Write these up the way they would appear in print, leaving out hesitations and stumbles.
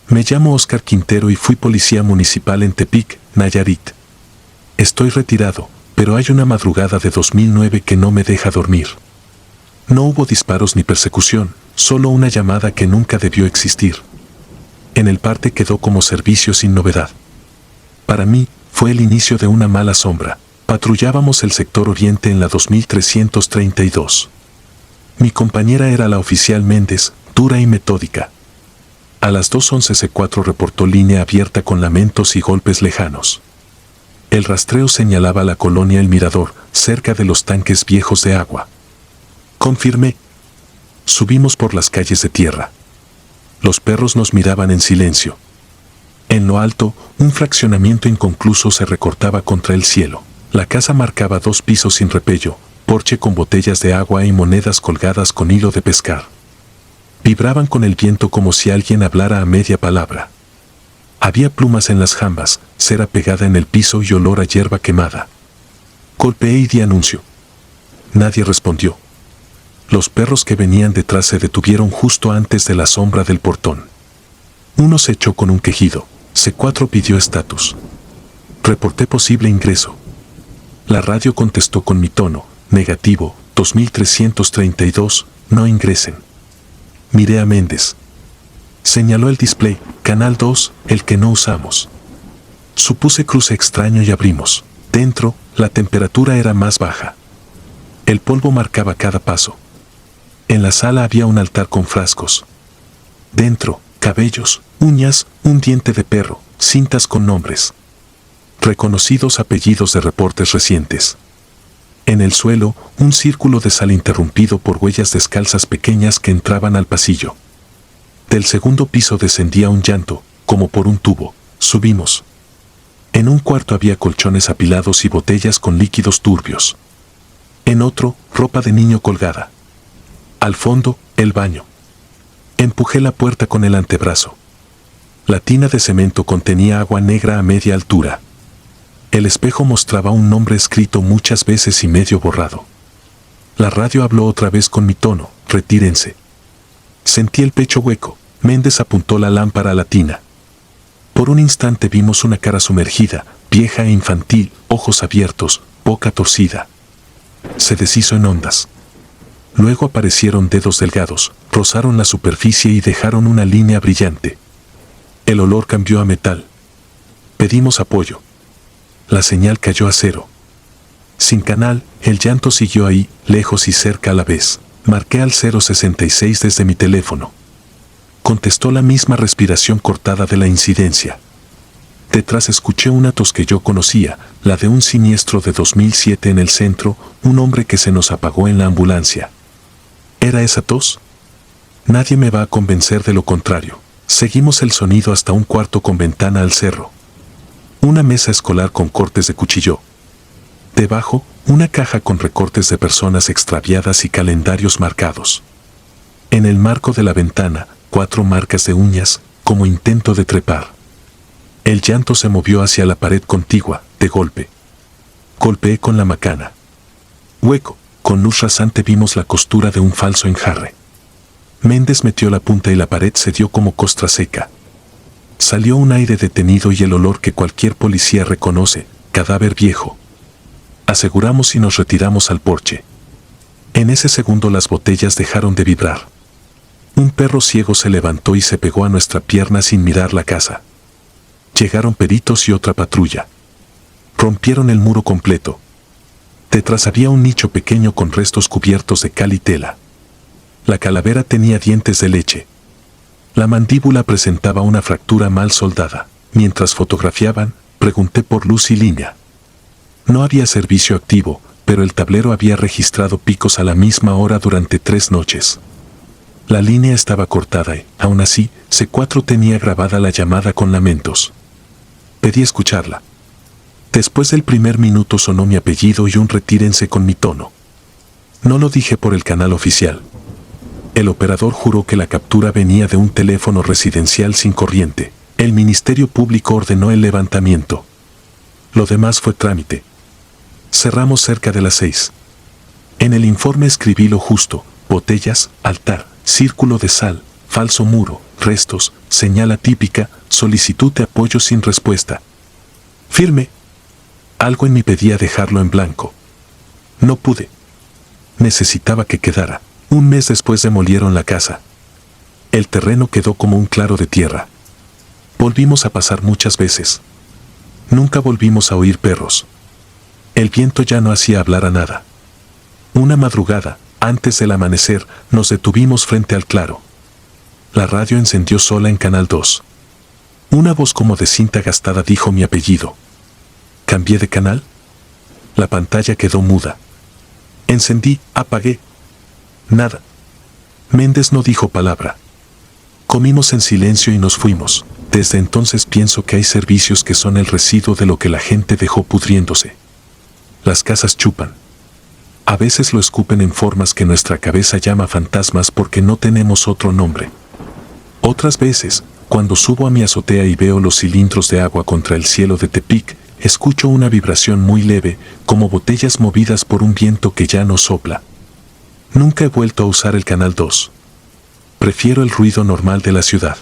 Me llamo Oscar Quintero y fui policía municipal en Tepic, Nayarit. Estoy retirado, pero hay una madrugada de 2009 que no me deja dormir. No hubo disparos ni persecución, solo una llamada que nunca debió existir. En el parte quedó como servicio sin novedad. Para mí, fue el inicio de una mala sombra. Patrullábamos el sector oriente en la 2332. Mi compañera era la oficial Méndez, dura y metódica. A las 2:11 C4 reportó línea abierta con lamentos y golpes lejanos. El rastreo señalaba la colonia El Mirador, cerca de los tanques viejos de agua. Confirmé. Subimos por las calles de tierra. Los perros nos miraban en silencio. En lo alto, un fraccionamiento inconcluso se recortaba contra el cielo. La casa marcaba 2 pisos sin repello, porche con botellas de agua y monedas colgadas con hilo de pescar. Vibraban con el viento como si alguien hablara a media palabra. Había plumas en las jambas, cera pegada en el piso y olor a hierba quemada. Golpeé y di anuncio. Nadie respondió. Los perros que venían detrás se detuvieron justo antes de la sombra del portón. Uno se echó con un quejido. C4 pidió estatus. Reporté posible ingreso. La radio contestó con mi tono, negativo, 2332, no ingresen. Miré a Méndez. Señaló el display, canal 2, el que no usamos. Supuse cruce extraño y abrimos. Dentro, la temperatura era más baja. El polvo marcaba cada paso. En la sala había un altar con frascos. Dentro, cabellos, uñas, un diente de perro, cintas con nombres. Reconocidos apellidos de reportes recientes. En el suelo, un círculo de sal interrumpido por huellas descalzas pequeñas que entraban al pasillo. Del segundo piso descendía un llanto, como por un tubo. Subimos. En un cuarto había colchones apilados y botellas con líquidos turbios. En otro, ropa de niño colgada. Al fondo, el baño. Empujé la puerta con el antebrazo. La tina de cemento contenía agua negra a media altura. El espejo mostraba un nombre escrito muchas veces y medio borrado. La radio habló otra vez con mi tono, retírense. Sentí el pecho hueco. Méndez apuntó la lámpara a la tina. Por un instante vimos una cara sumergida, vieja e infantil, ojos abiertos, boca torcida. Se deshizo en ondas. Luego aparecieron dedos delgados, rozaron la superficie y dejaron una línea brillante. El olor cambió a metal. Pedimos apoyo. La señal cayó a cero. Sin canal, el llanto siguió ahí, lejos y cerca a la vez. Marqué al 066 desde mi teléfono. Contestó la misma respiración cortada de la incidencia. Detrás escuché una tos que yo conocía, la de un siniestro de 2007 en el centro, un hombre que se nos apagó en la ambulancia. ¿Era esa tos? Nadie me va a convencer de lo contrario. Seguimos el sonido hasta un cuarto con ventana al cerro. Una mesa escolar con cortes de cuchillo. Debajo, una caja con recortes de personas extraviadas y calendarios marcados. En el marco de la ventana, 4 marcas de uñas, como intento de trepar. El llanto se movió hacia la pared contigua, de golpe. Golpeé con la macana. Hueco. Con luz rasante vimos la costura de un falso enjarre. Méndez metió la punta y la pared se dio como costra seca. Salió un aire detenido y el olor que cualquier policía reconoce, cadáver viejo. Aseguramos y nos retiramos al porche. En ese segundo las botellas dejaron de vibrar. Un perro ciego se levantó y se pegó a nuestra pierna sin mirar la casa. Llegaron peritos y otra patrulla. Rompieron el muro completo. Detrás había un nicho pequeño con restos cubiertos de cal y tela. La calavera tenía dientes de leche. La mandíbula presentaba una fractura mal soldada. Mientras fotografiaban, pregunté por luz y línea. No había servicio activo, pero el tablero había registrado picos a la misma hora durante 3 noches. La línea estaba cortada y, aún así, C4 tenía grabada la llamada con lamentos. Pedí escucharla. Después del primer minuto sonó mi apellido y un retírense con mi tono. No lo dije por el canal oficial. El operador juró que la captura venía de un teléfono residencial sin corriente. El Ministerio Público ordenó el levantamiento. Lo demás fue trámite. Cerramos cerca de las 6. En el informe escribí lo justo: botellas, altar, círculo de sal, falso muro, restos, señal típica, solicitud de apoyo sin respuesta. Firme. Algo en mí pedía dejarlo en blanco. No pude. Necesitaba que quedara. Un mes después demolieron la casa. El terreno quedó como un claro de tierra. Volvimos a pasar muchas veces. Nunca volvimos a oír perros. El viento ya no hacía hablar a nada. Una madrugada, antes del amanecer, nos detuvimos frente al claro. La radio encendió sola en Canal 2. Una voz como de cinta gastada dijo mi apellido. ¿Cambié de canal? La pantalla quedó muda. Encendí, apagué. Nada. Méndez no dijo palabra. Comimos en silencio y nos fuimos. Desde entonces pienso que hay servicios que son el residuo de lo que la gente dejó pudriéndose. Las casas chupan. A veces lo escupen en formas que nuestra cabeza llama fantasmas porque no tenemos otro nombre. Otras veces, cuando subo a mi azotea y veo los cilindros de agua contra el cielo de Tepic, escucho una vibración muy leve, como botellas movidas por un viento que ya no sopla. Nunca he vuelto a usar el Canal 2. Prefiero el ruido normal de la ciudad.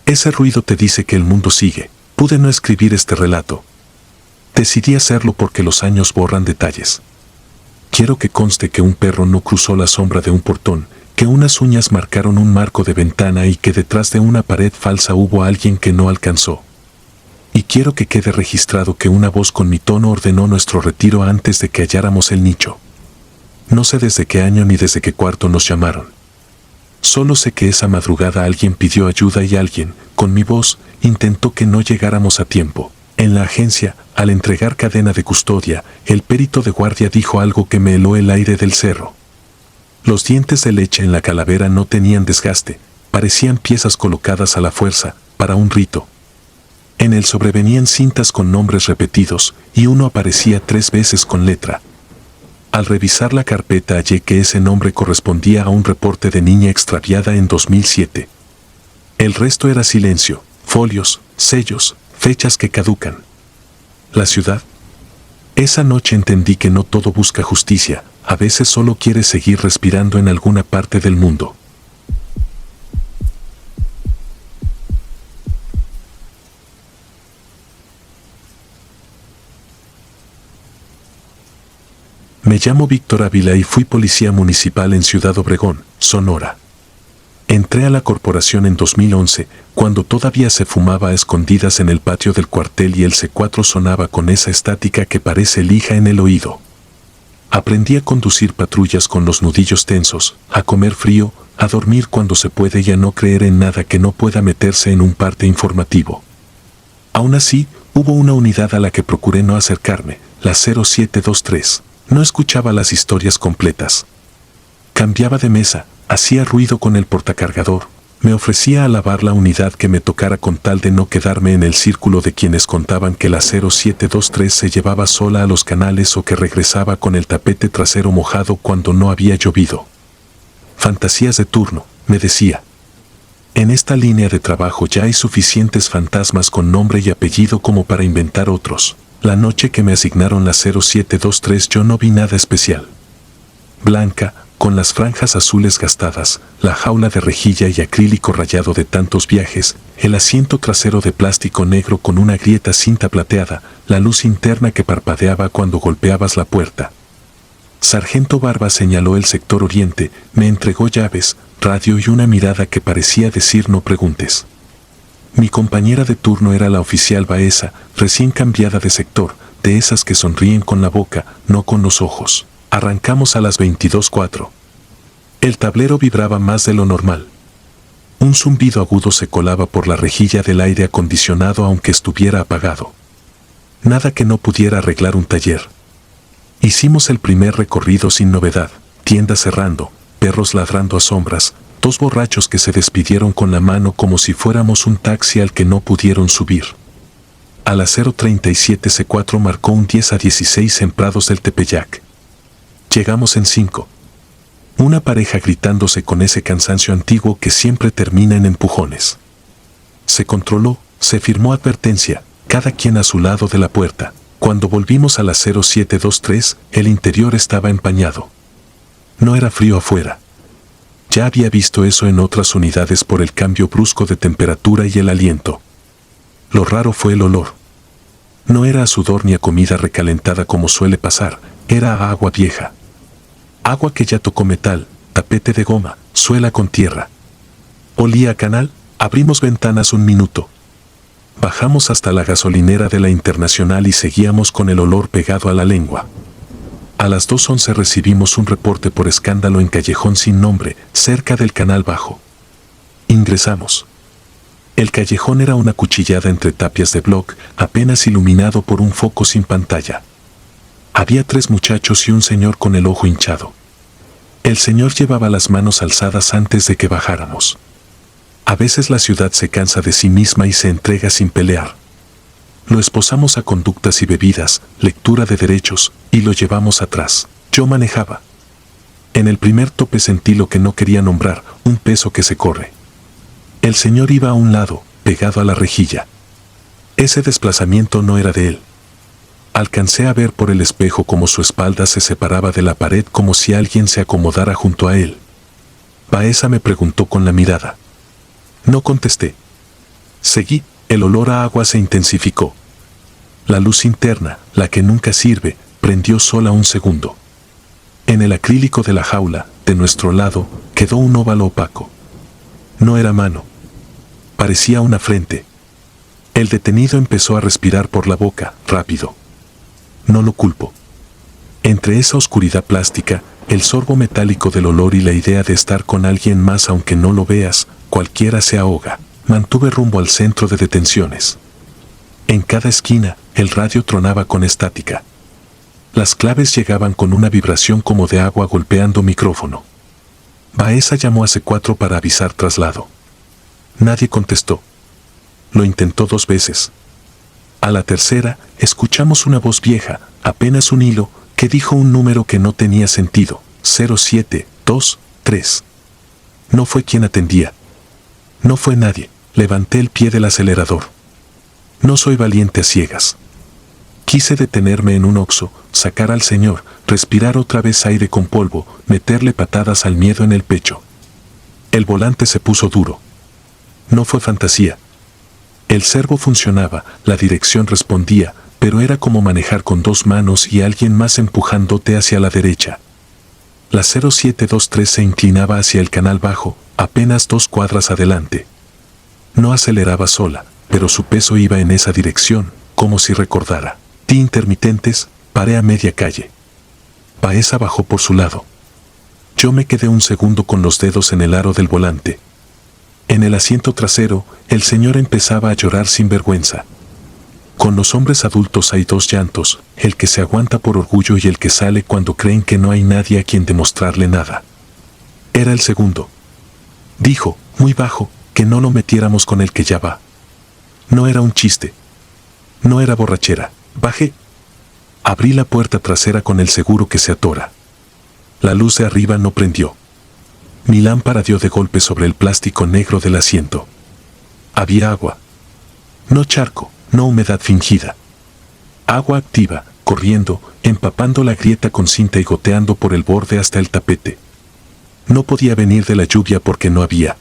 Ese ruido te dice que el mundo sigue. Pude no escribir este relato. Decidí hacerlo porque los años borran detalles. Quiero que conste que un perro no cruzó la sombra de un portón, que unas uñas marcaron un marco de ventana y que detrás de una pared falsa hubo alguien que no alcanzó. Y quiero que quede registrado que una voz con mi tono ordenó nuestro retiro antes de que halláramos el nicho. No sé desde qué año ni desde qué cuarto nos llamaron. Solo sé que esa madrugada alguien pidió ayuda y alguien, con mi voz, intentó que no llegáramos a tiempo. En la agencia, al entregar cadena de custodia, el perito de guardia dijo algo que me heló el aire del cerro. Los dientes de leche en la calavera no tenían desgaste, parecían piezas colocadas a la fuerza, para un rito. En el sobre venían cintas con nombres repetidos, y uno aparecía 3 veces con letra. Al revisar la carpeta hallé que ese nombre correspondía a un reporte de niña extraviada en 2007. El resto era silencio, folios, sellos, fechas que caducan. La ciudad. Esa noche entendí que no todo busca justicia, a veces solo quiere seguir respirando en alguna parte del mundo. Me llamo Víctor Ávila y fui policía municipal en Ciudad Obregón, Sonora. Entré a la corporación en 2011, cuando todavía se fumaba a escondidas en el patio del cuartel y el C4 sonaba con esa estática que parece lija en el oído. Aprendí a conducir patrullas con los nudillos tensos, a comer frío, a dormir cuando se puede y a no creer en nada que no pueda meterse en un parte informativo. Aún así, hubo una unidad a la que procuré no acercarme, la 0723. No escuchaba las historias completas. Cambiaba de mesa, hacía ruido con el portacargador, me ofrecía a lavar la unidad que me tocara con tal de no quedarme en el círculo de quienes contaban que la 0723 se llevaba sola a los canales o que regresaba con el tapete trasero mojado cuando no había llovido. Fantasías de turno, me decía. En esta línea de trabajo ya hay suficientes fantasmas con nombre y apellido como para inventar otros. La noche que me asignaron la 0723 yo no vi nada especial. Blanca, con las franjas azules gastadas, la jaula de rejilla y acrílico rayado de tantos viajes, el asiento trasero de plástico negro con una grieta cinta plateada, la luz interna que parpadeaba cuando golpeabas la puerta. Sargento Barba señaló el sector oriente, me entregó llaves, radio y una mirada que parecía decir no preguntes. Mi compañera de turno era la oficial Baeza, recién cambiada de sector, de esas que sonríen con la boca, no con los ojos. Arrancamos a las 22:04. El tablero vibraba más de lo normal. Un zumbido agudo se colaba por la rejilla del aire acondicionado aunque estuviera apagado. Nada que no pudiera arreglar un taller. Hicimos el primer recorrido sin novedad, tiendas cerrando, perros ladrando a sombras, 2 borrachos que se despidieron con la mano como si fuéramos un taxi al que no pudieron subir. A las 0:37 C4 marcó un 10-16 en Prados del Tepeyac. Llegamos en 5. Una pareja gritándose con ese cansancio antiguo que siempre termina en empujones. Se controló, se firmó advertencia, cada quien a su lado de la puerta. Cuando volvimos a la 0723, el interior estaba empañado. No era frío afuera. Ya había visto eso en otras unidades por el cambio brusco de temperatura y el aliento. Lo raro fue el olor. No era a sudor ni a comida recalentada como suele pasar, era a agua vieja. Agua que ya tocó metal, tapete de goma, suela con tierra. Olía a canal, abrimos ventanas un minuto. Bajamos hasta la gasolinera de la Internacional y seguíamos con el olor pegado a la lengua. A las 2:11 recibimos un reporte por escándalo en Callejón Sin Nombre, cerca del Canal Bajo. Ingresamos. El callejón era una cuchillada entre tapias de bloc, apenas iluminado por un foco sin pantalla. Había 3 muchachos y un señor con el ojo hinchado. El señor llevaba las manos alzadas antes de que bajáramos. A veces la ciudad se cansa de sí misma y se entrega sin pelear. Lo esposamos a conductas y bebidas, lectura de derechos, y lo llevamos atrás. Yo manejaba. En el primer tope sentí lo que no quería nombrar, un peso que se corre. El señor iba a un lado, pegado a la rejilla. Ese desplazamiento no era de él. Alcancé a ver por el espejo cómo su espalda se separaba de la pared como si alguien se acomodara junto a él. Baeza me preguntó con la mirada. No contesté. Seguí, el olor a agua se intensificó. La luz interna, la que nunca sirve, prendió sola un segundo. En el acrílico de la jaula, de nuestro lado, quedó un óvalo opaco. No era mano. Parecía una frente. El detenido empezó a respirar por la boca, rápido. No lo culpo. Entre esa oscuridad plástica, el sorbo metálico del olor y la idea de estar con alguien más aunque no lo veas, cualquiera se ahoga, mantuve rumbo al centro de detenciones. En cada esquina, el radio tronaba con estática. Las claves llegaban con una vibración como de agua golpeando micrófono. Baeza llamó a C4 para avisar traslado. Nadie contestó. Lo intentó 2 veces. A la tercera, escuchamos una voz vieja, apenas un hilo, que dijo un número que no tenía sentido, 0723. No fue quien atendía. No fue nadie. Levanté el pie del acelerador. No soy valiente a ciegas. Quise detenerme en un oxxo, sacar al señor, respirar otra vez aire con polvo, meterle patadas al miedo en el pecho. El volante se puso duro. No fue fantasía. El servo funcionaba, la dirección respondía, pero era como manejar con 2 manos y alguien más empujándote hacia la derecha. La 0723 se inclinaba hacia el Canal Bajo, apenas 2 cuadras adelante. No aceleraba sola, pero su peso iba en esa dirección, como si recordara. Di intermitentes, paré a media calle. Baeza bajó por su lado. Yo me quedé un segundo con los dedos en el aro del volante. En el asiento trasero, el señor empezaba a llorar sin vergüenza. Con los hombres adultos hay 2 llantos, el que se aguanta por orgullo y el que sale cuando creen que no hay nadie a quien demostrarle nada. Era el segundo. Dijo, muy bajo, que no lo metiéramos con el que ya va. No era un chiste. No era borrachera. Bajé. Abrí la puerta trasera con el seguro que se atora. La luz de arriba no prendió. Mi lámpara dio de golpe sobre el plástico negro del asiento. Había agua. No charco, no humedad fingida. Agua activa, corriendo, empapando la grieta con cinta y goteando por el borde hasta el tapete. No podía venir de la lluvia porque no había.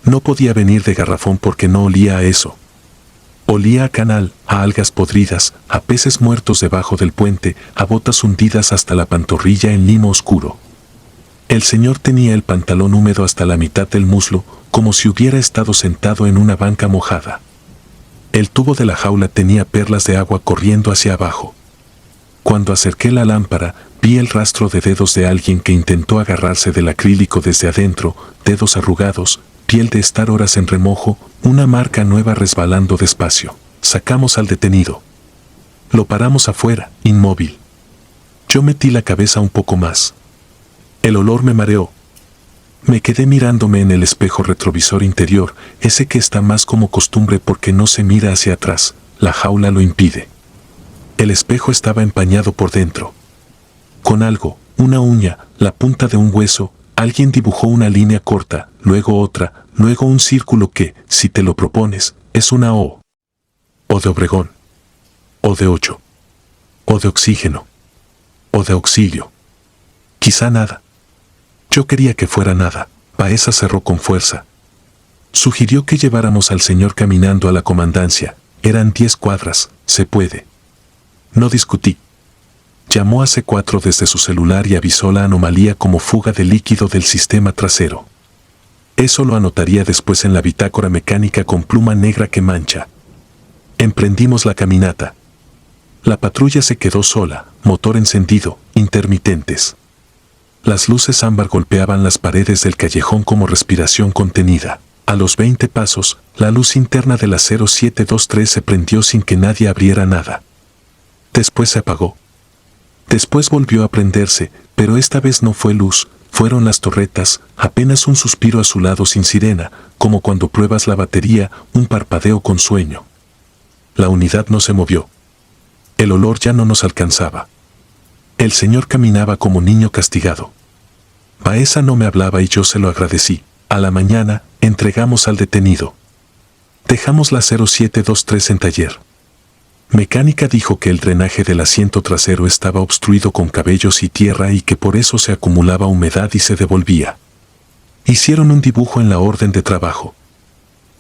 No podía venir de garrafón porque no olía a eso. Olía a canal, a algas podridas, a peces muertos debajo del puente, a botas hundidas hasta la pantorrilla en limo oscuro. El señor tenía el pantalón húmedo hasta la mitad del muslo, como si hubiera estado sentado en una banca mojada. El tubo de la jaula tenía perlas de agua corriendo hacia abajo. Cuando acerqué la lámpara, vi el rastro de dedos de alguien que intentó agarrarse del acrílico desde adentro, dedos arrugados, piel de estar horas en remojo, una marca nueva resbalando despacio. Sacamos al detenido. Lo paramos afuera, inmóvil. Yo metí la cabeza un poco más. El olor me mareó. Me quedé mirándome en el espejo retrovisor interior, ese que está más como costumbre porque no se mira hacia atrás, la jaula lo impide. El espejo estaba empañado por dentro. Con algo, una uña, la punta de un hueso, alguien dibujó una línea corta, luego otra, luego un círculo que, si te lo propones, es una O. O de Obregón. O de 8. O de oxígeno. O de auxilio. Quizá nada. Yo quería que fuera nada. Baeza cerró con fuerza. Sugirió que lleváramos al señor caminando a la comandancia. Eran 10 cuadras, se puede. No discutí. Llamó a C4 desde su celular y avisó la anomalía como fuga de líquido del sistema trasero. Eso lo anotaría después en la bitácora mecánica con pluma negra que mancha. Emprendimos la caminata. La patrulla se quedó sola, motor encendido, intermitentes. Las luces ámbar golpeaban las paredes del callejón como respiración contenida. A los 20 pasos, la luz interna de la 0723 se prendió sin que nadie abriera nada. Después se apagó. Después volvió a prenderse, pero esta vez no fue luz, fueron las torretas, apenas un suspiro azulado sin sirena, como cuando pruebas la batería, un parpadeo con sueño. La unidad no se movió. El olor ya no nos alcanzaba. El señor caminaba como niño castigado. Baeza no me hablaba y yo se lo agradecí. A la mañana, entregamos al detenido. Dejamos la 0723 en taller. Mecánica dijo que el drenaje del asiento trasero estaba obstruido con cabellos y tierra y que por eso se acumulaba humedad y se devolvía. Hicieron un dibujo en la orden de trabajo.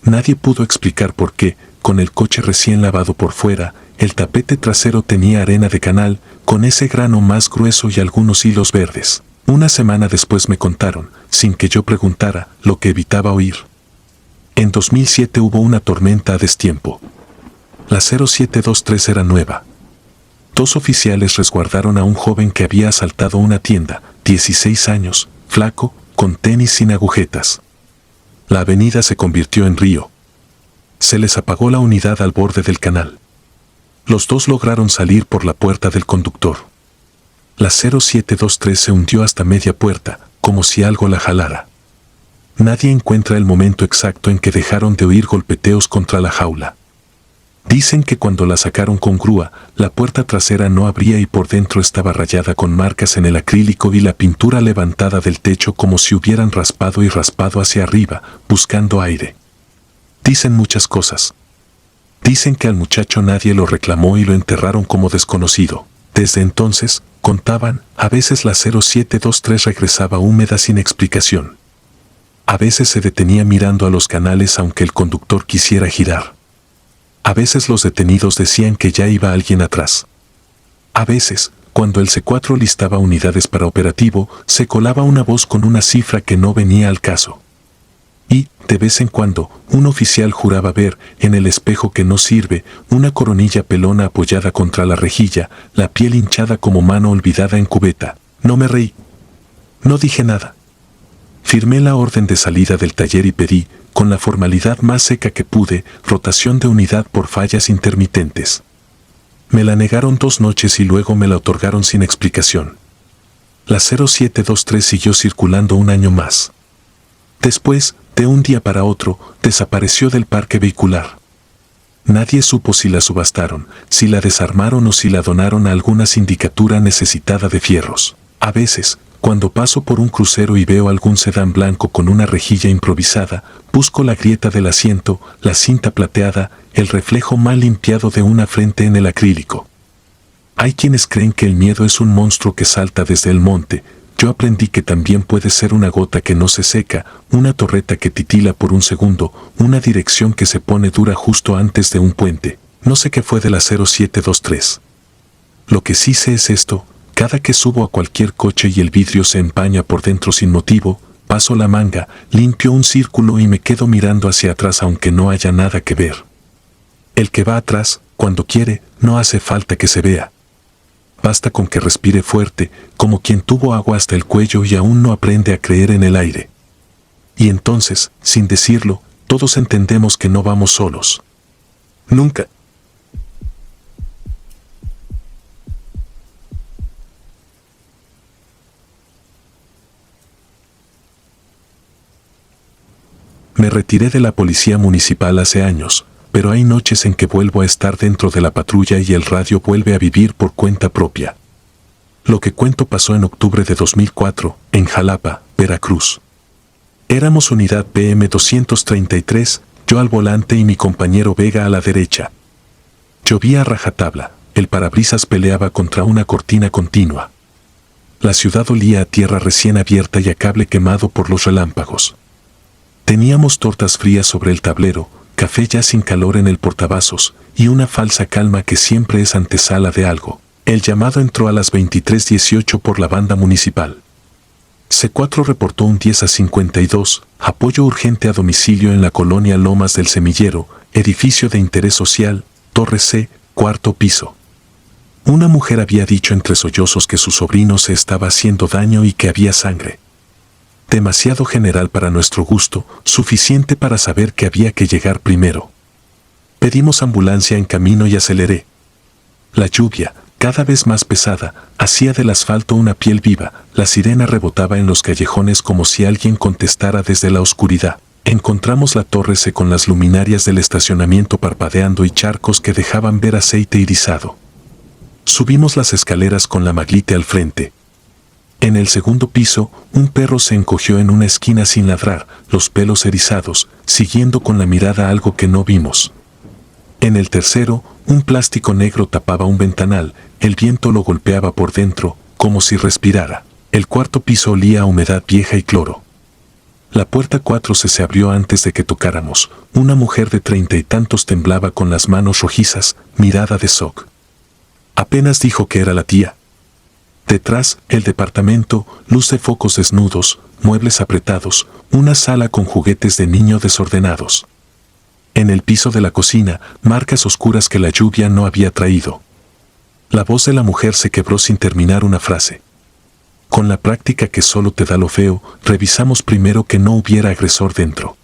Nadie pudo explicar por qué, con el coche recién lavado por fuera, el tapete trasero tenía arena de canal, con ese grano más grueso y algunos hilos verdes. Una semana después me contaron, sin que yo preguntara, lo que evitaba oír. En 2007 hubo una tormenta a destiempo. La 0723 era nueva. 2 oficiales resguardaron a un joven que había asaltado una tienda, 16 años, flaco, con tenis sin agujetas. La avenida se convirtió en río. Se les apagó la unidad al borde del canal. Los 2 lograron salir por la puerta del conductor. La 0723 se hundió hasta media puerta, como si algo la jalara. Nadie encuentra el momento exacto en que dejaron de oír golpeteos contra la jaula. Dicen que cuando la sacaron con grúa, la puerta trasera no abría y por dentro estaba rayada con marcas en el acrílico y la pintura levantada del techo como si hubieran raspado y raspado hacia arriba, buscando aire. Dicen muchas cosas. Dicen que al muchacho nadie lo reclamó y lo enterraron como desconocido. Desde entonces, contaban, a veces la 0723 regresaba húmeda sin explicación. A veces se detenía mirando a los canales aunque el conductor quisiera girar. A veces los detenidos decían que ya iba alguien atrás. A veces, cuando el C4 listaba unidades para operativo, se colaba una voz con una cifra que no venía al caso. Y, de vez en cuando, un oficial juraba ver, en el espejo que no sirve, una coronilla pelona apoyada contra la rejilla, la piel hinchada como mano olvidada en cubeta. No me reí. No dije nada. Firmé la orden de salida del taller y pedí, con la formalidad más seca que pude, rotación de unidad por fallas intermitentes. Me la negaron 2 noches y luego me la otorgaron sin explicación. La 0723 siguió circulando un año más. Después, de un día para otro, desapareció del parque vehicular. Nadie supo si la subastaron, si la desarmaron o si la donaron a alguna sindicatura necesitada de fierros. A veces, cuando paso por un crucero y veo algún sedán blanco con una rejilla improvisada, busco la grieta del asiento, la cinta plateada, el reflejo mal limpiado de una frente en el acrílico. Hay quienes creen que el miedo es un monstruo que salta desde el monte. Yo aprendí que también puede ser una gota que no se seca, una torreta que titila por un segundo, una dirección que se pone dura justo antes de un puente. No sé qué fue de la 0723. Lo que sí sé es esto. Cada que subo a cualquier coche y el vidrio se empaña por dentro sin motivo, paso la manga, limpio un círculo y me quedo mirando hacia atrás aunque no haya nada que ver. El que va atrás, cuando quiere, no hace falta que se vea. Basta con que respire fuerte, como quien tuvo agua hasta el cuello y aún no aprende a creer en el aire. Y entonces, sin decirlo, todos entendemos que no vamos solos. Nunca. Me retiré de la policía municipal hace años, pero hay noches en que vuelvo a estar dentro de la patrulla y el radio vuelve a vivir por cuenta propia. Lo que cuento pasó en octubre de 2004, en Jalapa, Veracruz. Éramos unidad PM 233, yo al volante y mi compañero Vega a la derecha. Llovía a rajatabla, el parabrisas peleaba contra una cortina continua. La ciudad olía a tierra recién abierta y a cable quemado por los relámpagos. Teníamos tortas frías sobre el tablero, café ya sin calor en el portavasos y una falsa calma que siempre es antesala de algo. El llamado entró a las 23:18 por la banda municipal. C4 reportó un 10:52, apoyo urgente a domicilio en la colonia Lomas del Semillero, edificio de interés social, Torre C, cuarto piso. Una mujer había dicho entre sollozos que su sobrino se estaba haciendo daño y que había sangre. Demasiado general para nuestro gusto, suficiente para saber que había que llegar primero. Pedimos ambulancia en camino y aceleré. La lluvia, cada vez más pesada, hacía del asfalto una piel viva, la sirena rebotaba en los callejones como si alguien contestara desde la oscuridad. Encontramos la Torre C con las luminarias del estacionamiento parpadeando y charcos que dejaban ver aceite irisado. Subimos las escaleras con la Maglite al frente. En el segundo piso, un perro se encogió en una esquina sin ladrar, los pelos erizados, siguiendo con la mirada algo que no vimos. En el tercero, un plástico negro tapaba un ventanal, el viento lo golpeaba por dentro, como si respirara. El cuarto piso olía a humedad vieja y cloro. La puerta 4 se abrió antes de que tocáramos. Una mujer de 30 y tantos temblaba con las manos rojizas, mirada de shock. Apenas dijo que era la tía. Detrás, el departamento, luz de focos desnudos, muebles apretados, una sala con juguetes de niño desordenados. En el piso de la cocina, marcas oscuras que la lluvia no había traído. La voz de la mujer se quebró sin terminar una frase. Con la práctica que solo te da lo feo, revisamos primero que no hubiera agresor dentro.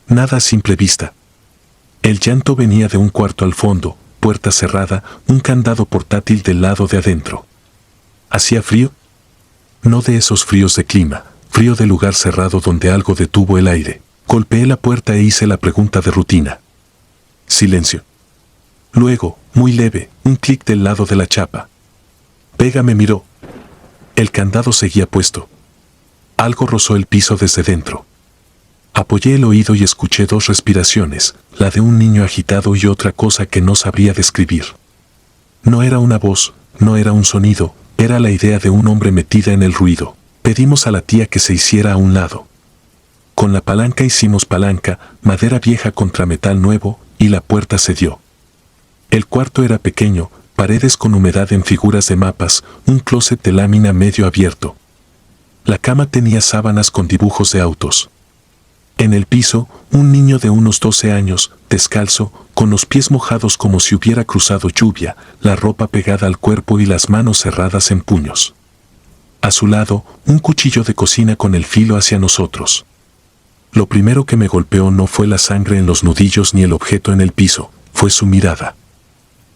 Nada a simple vista. El llanto venía de un cuarto al fondo, puerta cerrada, un candado portátil del lado de adentro. ¿Hacía frío? No de esos fríos de clima, frío de lugar cerrado donde algo detuvo el aire. Golpeé la puerta e hice la pregunta de rutina. Silencio. Luego, muy leve, un clic del lado de la chapa. Vega me miró. El candado seguía puesto. Algo rozó el piso desde dentro. Apoyé el oído y escuché dos respiraciones, la de un niño agitado y otra cosa que no sabría describir. No era una voz, no era un sonido, era la idea de un hombre metida en el ruido. Pedimos a la tía que se hiciera a un lado. Con la palanca hicimos palanca, madera vieja contra metal nuevo, y la puerta cedió. El cuarto era pequeño, paredes con humedad en figuras de mapas, un closet de lámina medio abierto. La cama tenía sábanas con dibujos de autos. En el piso, un niño de unos 12 años, descalzo, con los pies mojados como si hubiera cruzado lluvia, la ropa pegada al cuerpo y las manos cerradas en puños. A su lado, un cuchillo de cocina con el filo hacia nosotros. Lo primero que me golpeó no fue la sangre en los nudillos ni el objeto en el piso, fue su mirada.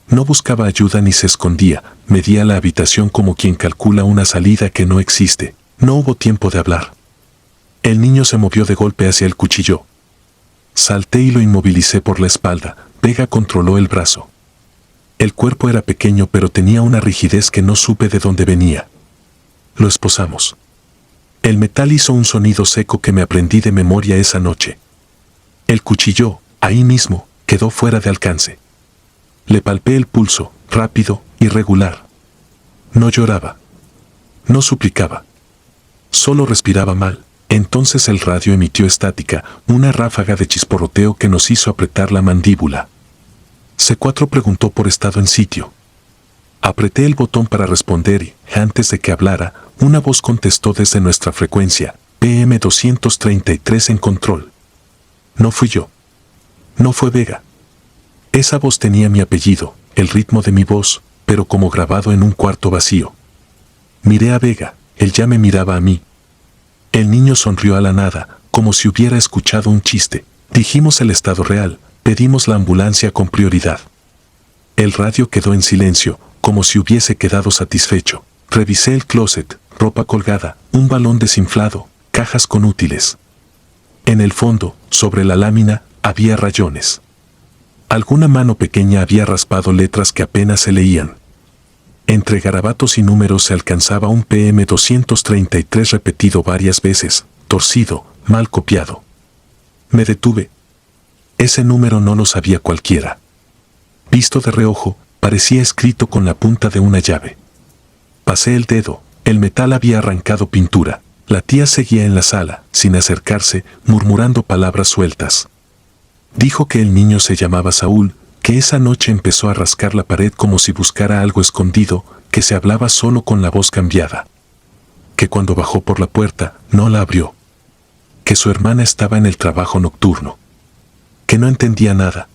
No buscaba ayuda ni se escondía, medía la habitación como quien calcula una salida que no existe. No hubo tiempo de hablar. El niño se movió de golpe hacia el cuchillo. Salté y lo inmovilicé por la espalda. Vega controló el brazo. El cuerpo era pequeño pero tenía una rigidez que no supe de dónde venía. Lo esposamos. El metal hizo un sonido seco que me aprendí de memoria esa noche. El cuchillo, ahí mismo, quedó fuera de alcance. Le palpé el pulso, rápido, irregular. No lloraba. No suplicaba. Solo respiraba mal. Entonces el radio emitió estática, una ráfaga de chisporroteo que nos hizo apretar la mandíbula. C4 preguntó por estado en sitio. Apreté el botón para responder y, antes de que hablara, una voz contestó desde nuestra frecuencia, PM 233 en control. No fui yo. No fue Vega. Esa voz tenía mi apellido, el ritmo de mi voz, pero como grabado en un cuarto vacío. Miré a Vega, él ya me miraba a mí. El niño sonrió a la nada, como si hubiera escuchado un chiste. Dijimos el estado real, pedimos la ambulancia con prioridad. El radio quedó en silencio, como si hubiese quedado satisfecho. Revisé el closet, ropa colgada, un balón desinflado, cajas con útiles. En el fondo, sobre la lámina, había rayones. Alguna mano pequeña había raspado letras que apenas se leían. Entre garabatos y números se alcanzaba un PM 233 repetido varias veces, torcido, mal copiado. Me detuve. Ese número no lo sabía cualquiera. Visto de reojo, parecía escrito con la punta de una llave. Pasé el dedo, El metal había arrancado pintura. La tía seguía en la sala, sin acercarse, murmurando palabras sueltas. Dijo que el niño se llamaba Saúl, que esa noche empezó a rascar la pared como si buscara algo escondido, que se hablaba solo con la voz cambiada. Que cuando bajó por la puerta, no la abrió. Que su hermana estaba en el trabajo nocturno. Que no entendía nada.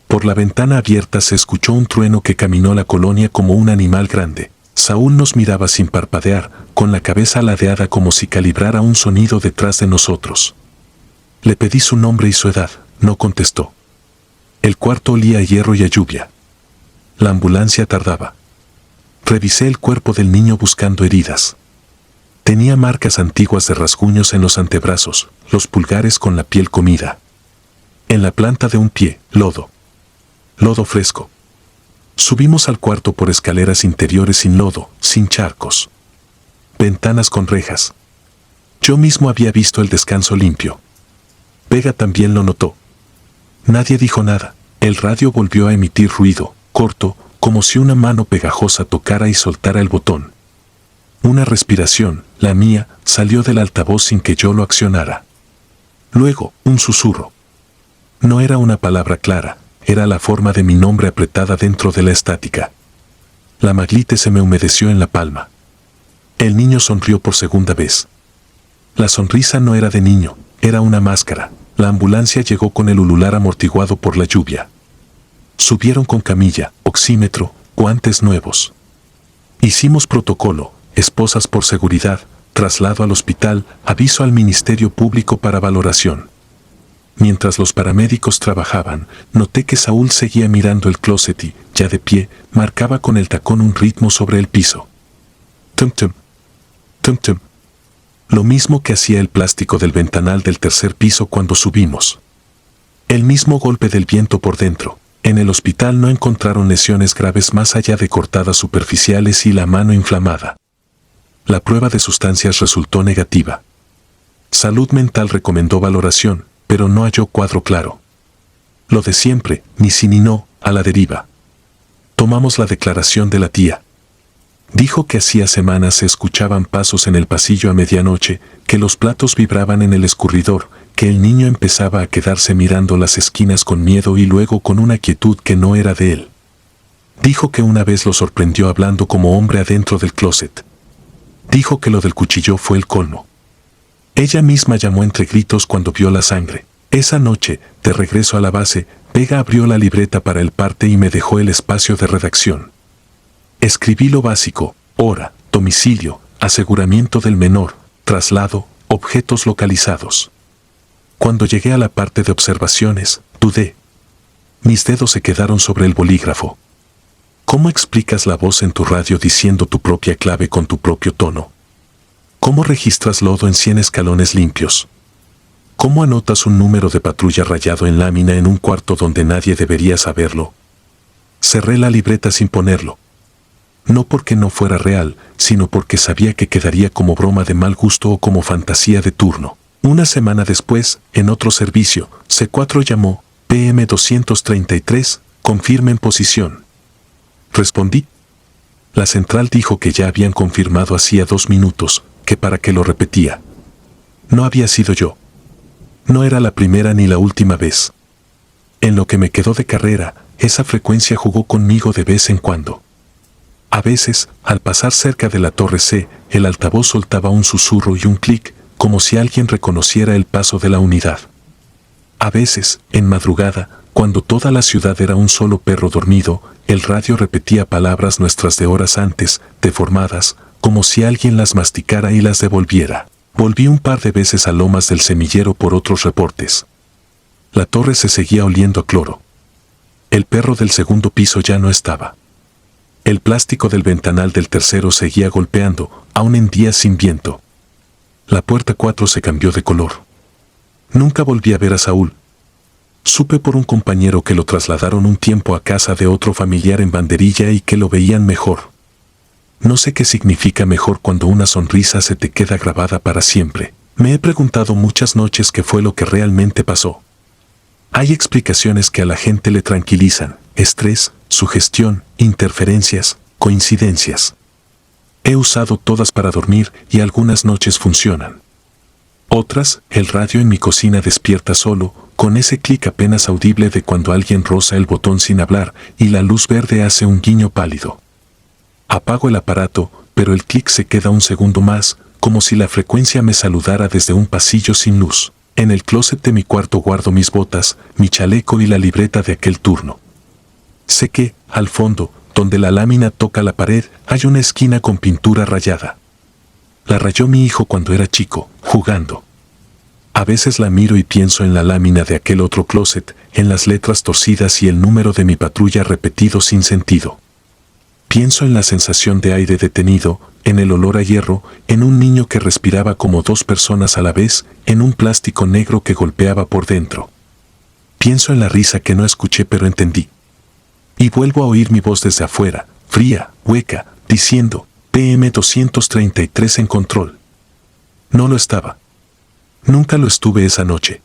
Por la ventana abierta se escuchó un trueno que caminó la colonia como un animal grande. Saúl nos miraba sin parpadear, con la cabeza ladeada como si calibrara un sonido detrás de nosotros. Le pedí su nombre y su edad, no contestó. El cuarto olía a hierro y a lluvia. La ambulancia tardaba. Revisé el cuerpo del niño buscando heridas. Tenía marcas antiguas de rasguños en los antebrazos, los pulgares con la piel comida. En la planta de un pie, lodo. Lodo fresco. Subimos al cuarto por escaleras interiores sin lodo, sin charcos. Ventanas con rejas. Yo mismo había visto el descanso limpio. Vega también lo notó. Nadie dijo nada. El radio volvió a emitir ruido, corto, como si una mano pegajosa tocara y soltara el botón. Una respiración, la mía, salió del altavoz sin que yo lo accionara. Luego, un susurro. No era una palabra clara. Era la forma de mi nombre apretada dentro de la estática. La maglite se me humedeció en la palma. El niño sonrió por segunda vez. La sonrisa no era de niño, era una máscara. La ambulancia llegó con el ulular amortiguado por la lluvia. Subieron con camilla, oxímetro, guantes nuevos. Hicimos protocolo, esposas por seguridad, traslado al hospital, aviso al Ministerio Público para valoración. Mientras los paramédicos trabajaban, noté que Saúl seguía mirando el closet y, ya de pie, marcaba con el tacón un ritmo sobre el piso. Tum tum. Tum tum. Lo mismo que hacía el plástico del ventanal del tercer piso cuando subimos. El mismo golpe del viento por dentro. En el hospital no encontraron lesiones graves más allá de cortadas superficiales y la mano inflamada. La prueba de sustancias resultó negativa. Salud Mental recomendó valoración, pero no halló cuadro claro. Lo de siempre, ni sí ni no, a la deriva. Tomamos la declaración de la tía. Dijo que hacía semanas se escuchaban pasos en el pasillo a medianoche, que los platos vibraban en el escurridor, que el niño empezaba a quedarse mirando las esquinas con miedo y luego con una quietud que no era de él. Dijo que una vez lo sorprendió hablando como hombre adentro del closet. Dijo que lo del cuchillo fue el colmo. Ella misma llamó entre gritos cuando vio la sangre. Esa noche, de regreso a la base, Vega abrió la libreta para el parte y me dejó el espacio de redacción. Escribí lo básico: hora, domicilio, aseguramiento del menor, traslado, objetos localizados. Cuando llegué a la parte de observaciones, dudé. Mis dedos se quedaron sobre el bolígrafo. ¿Cómo explicas la voz en tu radio diciendo tu propia clave con tu propio tono? ¿Cómo registras lodo en 100 escalones limpios? ¿Cómo anotas un número de patrulla rayado en lámina en un cuarto donde nadie debería saberlo? Cerré la libreta sin ponerlo. No porque no fuera real, sino porque sabía que quedaría como broma de mal gusto o como fantasía de turno. Una semana después, en otro servicio, C4 llamó, PM 233, confirmen posición. Respondí. La central dijo que ya habían confirmado hacía 2 minutos, que para qué lo repetía. No había sido yo. No era la primera ni la última vez. En lo que me quedó de carrera, esa frecuencia jugó conmigo de vez en cuando. A veces, al pasar cerca de la torre C, el altavoz soltaba un susurro y un clic, como si alguien reconociera el paso de la unidad. A veces, en madrugada, cuando toda la ciudad era un solo perro dormido, el radio repetía palabras nuestras de horas antes, deformadas, como si alguien las masticara y las devolviera. Volví un par de veces a Lomas del Semillero por otros reportes. La torre se seguía oliendo a cloro. El perro del segundo piso ya no estaba. El plástico del ventanal del tercero seguía golpeando, aún en días sin viento. La puerta 4 se cambió de color. Nunca volví a ver a Saúl. Supe por un compañero que lo trasladaron un tiempo a casa de otro familiar en Banderilla y que lo veían mejor. No sé qué significa mejor cuando una sonrisa se te queda grabada para siempre. Me he preguntado muchas noches qué fue lo que realmente pasó. Hay explicaciones que a la gente le tranquilizan: estrés, sugestión, interferencias, coincidencias. He usado todas para dormir y algunas noches funcionan. Otras, el radio en mi cocina despierta solo, con ese clic apenas audible de cuando alguien roza el botón sin hablar y la luz verde hace un guiño pálido. Apago el aparato, pero el clic se queda un segundo más, como si la frecuencia me saludara desde un pasillo sin luz. En el closet de mi cuarto guardo mis botas, mi chaleco y la libreta de aquel turno. Sé que, al fondo, donde la lámina toca la pared, hay una esquina con pintura rayada. La rayó mi hijo cuando era chico, jugando. A veces la miro y pienso en la lámina de aquel otro closet, en las letras torcidas y el número de mi patrulla repetido sin sentido. Pienso en la sensación de aire detenido, en el olor a hierro, en un niño que respiraba como dos personas a la vez, en un plástico negro que golpeaba por dentro. Pienso en la risa que no escuché pero entendí. Y vuelvo a oír mi voz desde afuera, fría, hueca, diciendo, PM 233 en control. No lo estaba. Nunca lo estuve esa noche.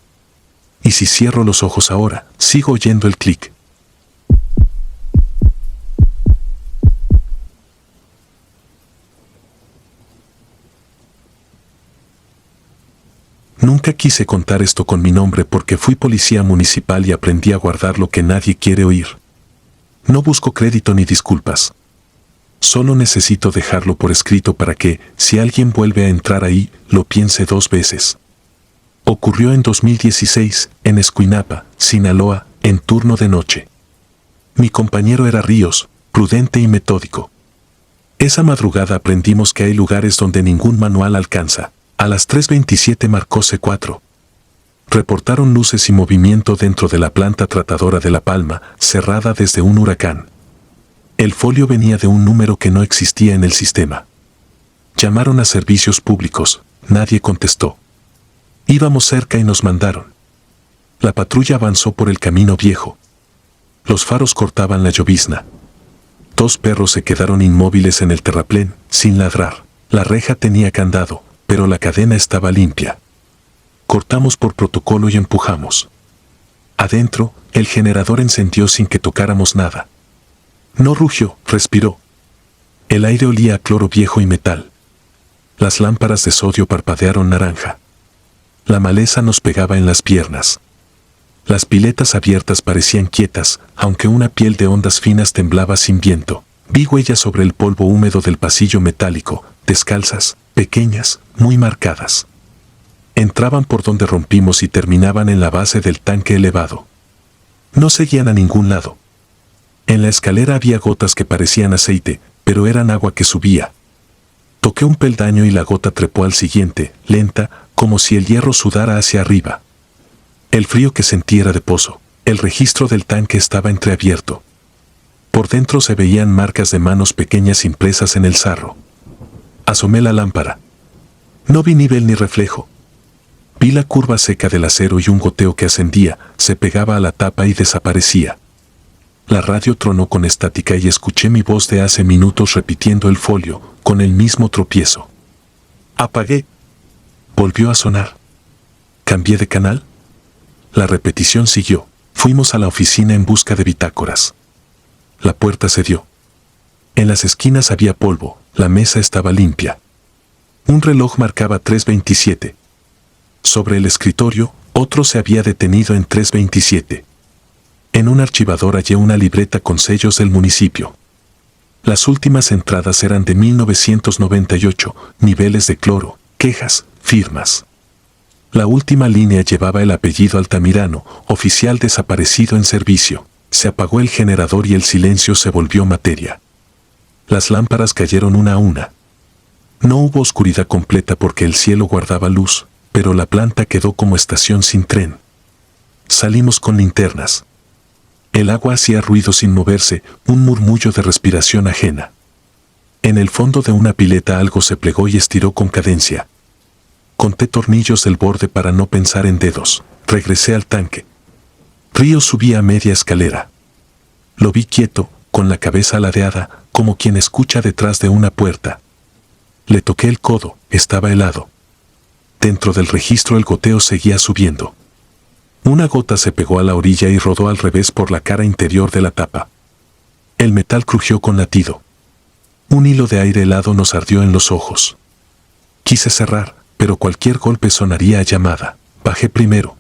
Y si cierro los ojos ahora, sigo oyendo el clic. Nunca quise contar esto con mi nombre porque fui policía municipal y aprendí a guardar lo que nadie quiere oír. No busco crédito ni disculpas. Solo necesito dejarlo por escrito para que, si alguien vuelve a entrar ahí, lo piense dos veces. Ocurrió en 2016, en Escuinapa, Sinaloa, en turno de noche. Mi compañero era Ríos, prudente y metódico. Esa madrugada aprendimos que hay lugares donde ningún manual alcanza. A las 3:27 marcó C4. Reportaron luces y movimiento dentro de la planta tratadora de La Palma, cerrada desde un huracán. El folio venía de un número que no existía en el sistema. Llamaron a servicios públicos, nadie contestó. Íbamos cerca y nos mandaron. La patrulla avanzó por el camino viejo. Los faros cortaban la llovizna. 2 perros se quedaron inmóviles en el terraplén, sin ladrar. La reja tenía candado, pero la cadena estaba limpia. Cortamos por protocolo y empujamos. Adentro, el generador encendió sin que tocáramos nada. No rugió, respiró. El aire olía a cloro viejo y metal. Las lámparas de sodio parpadearon naranja. La maleza nos pegaba en las piernas. Las piletas abiertas parecían quietas, aunque una piel de ondas finas temblaba sin viento. Vi huellas sobre el polvo húmedo del pasillo metálico, descalzas, pequeñas, muy marcadas. Entraban por donde rompimos y terminaban en la base del tanque elevado. No seguían a ningún lado. En la escalera había gotas que parecían aceite, pero eran agua que subía. Toqué un peldaño y la gota trepó al siguiente, lenta, como si el hierro sudara hacia arriba. El frío que sentí era de pozo. El registro del tanque estaba entreabierto. Por dentro se veían marcas de manos pequeñas impresas en el sarro. Asomé la lámpara. No vi nivel ni reflejo. Vi la curva seca del acero y un goteo que ascendía, se pegaba a la tapa y desaparecía. La radio tronó con estática y escuché mi voz de hace minutos repitiendo el folio, con el mismo tropiezo. Apagué. Volvió a sonar. ¿Cambié de canal? La repetición siguió. Fuimos a la oficina en busca de bitácoras. La puerta cedió. En las esquinas había polvo, la mesa estaba limpia. Un reloj marcaba 3:27. Sobre el escritorio, otro se había detenido en 3:27. En un archivador hallé una libreta con sellos del municipio. Las últimas entradas eran de 1998, niveles de cloro, quejas, firmas. La última línea llevaba el apellido Altamirano, oficial desaparecido en servicio. Se apagó el generador y el silencio se volvió materia. Las lámparas cayeron una a una. No hubo oscuridad completa porque el cielo guardaba luz, pero la planta quedó como estación sin tren. Salimos con linternas. El agua hacía ruido sin moverse, un murmullo de respiración ajena. En el fondo de una pileta algo se plegó y estiró con cadencia. Conté tornillos del borde para no pensar en dedos. Regresé al tanque. Ríos subía a media escalera. Lo vi quieto, con la cabeza ladeada, como quien escucha detrás de una puerta. Le toqué el codo, estaba helado. Dentro del registro el goteo seguía subiendo. Una gota se pegó a la orilla y rodó al revés por la cara interior de la tapa. El metal crujió con latido. Un hilo de aire helado nos ardió en los ojos. Quise cerrar, pero cualquier golpe sonaría a llamada. Bajé primero.